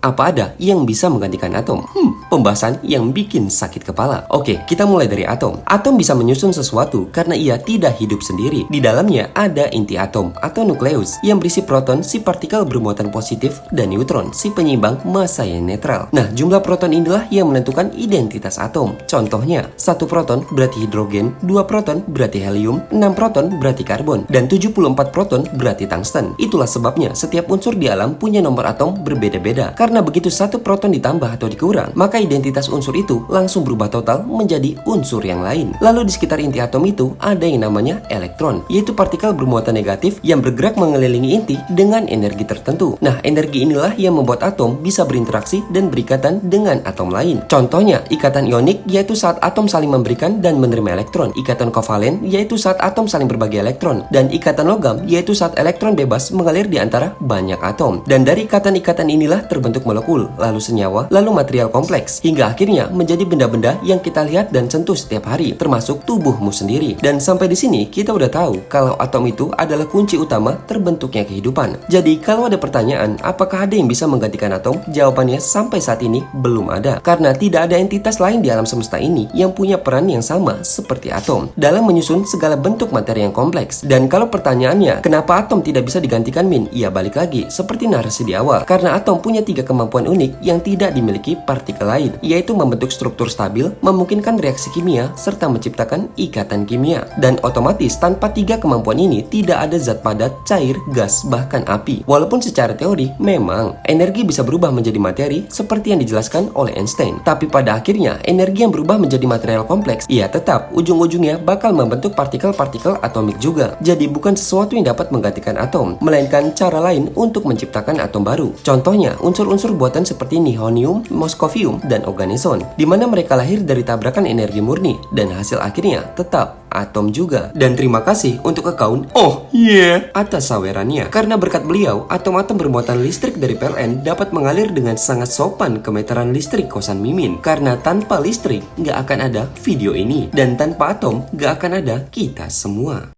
Apa ada yang bisa menggantikan atom? Pembahasan yang bikin sakit kepala. Oke, kita mulai dari atom. Atom bisa menyusun sesuatu karena ia tidak hidup sendiri. Di dalamnya ada inti atom atau nukleus yang berisi proton si partikel bermuatan positif dan neutron si penyeimbang massa yang netral. Nah, jumlah proton inilah yang menentukan identitas atom. Contohnya, 1 proton berarti hidrogen, 2 proton berarti helium, 6 proton berarti karbon, dan 74 proton berarti tungsten. Itulah sebabnya setiap unsur di alam punya nomor atom berbeda-beda. Karena begitu 1 proton ditambah atau dikurang, maka identitas unsur itu langsung berubah total menjadi unsur yang lain. Lalu di sekitar inti atom itu ada yang namanya elektron, yaitu partikel bermuatan negatif yang bergerak mengelilingi inti dengan energi tertentu. Nah, energi inilah yang membuat atom bisa berinteraksi dan berikatan dengan atom lain. Contohnya, ikatan ionik yaitu saat atom saling memberikan dan menerima elektron, ikatan kovalen yaitu saat atom saling berbagi elektron, dan ikatan logam yaitu saat elektron bebas mengalir di antara banyak atom. Dan dari ikatan-ikatan inilah terbentuk molekul, lalu senyawa, lalu material kompleks, hingga akhirnya menjadi benda-benda yang kita lihat dan sentuh setiap hari, termasuk tubuhmu sendiri. Dan sampai di sini kita udah tahu kalau atom itu adalah kunci utama terbentuknya kehidupan. Jadi kalau ada pertanyaan, apakah ada yang bisa menggantikan atom? Jawabannya sampai saat ini belum ada, karena tidak ada entitas lain di alam semesta ini yang punya peran yang sama seperti atom dalam menyusun segala bentuk materi yang kompleks. Dan kalau pertanyaannya, kenapa atom tidak bisa digantikan, Min? Ya balik lagi, seperti narasi di awal, karena atom punya 3 kemampuan unik yang tidak dimiliki partikel lain, yaitu membentuk struktur stabil, memungkinkan reaksi kimia, serta menciptakan ikatan kimia. Dan otomatis tanpa 3 kemampuan ini tidak ada zat padat, cair, gas, bahkan api. Walaupun secara teori memang energi bisa berubah menjadi materi seperti yang dijelaskan oleh Einstein, tapi pada akhirnya energi yang berubah menjadi material kompleks, ia tetap ujung-ujungnya bakal membentuk partikel-partikel atomik juga. Jadi bukan sesuatu yang dapat menggantikan atom, melainkan cara lain untuk menciptakan atom baru. Contohnya, unsur-unsur buatan seperti nihonium, moskovium, dan oganeson, di mana mereka lahir dari tabrakan energi murni, dan hasil akhirnya tetap atom juga. Dan terima kasih untuk account atas sawerannya. Karena berkat beliau, atom-atom bermuatan listrik dari PLN dapat mengalir dengan sangat sopan ke meteran listrik kosan Mimin. Karena tanpa listrik, nggak akan ada video ini. Dan tanpa atom, nggak akan ada kita semua.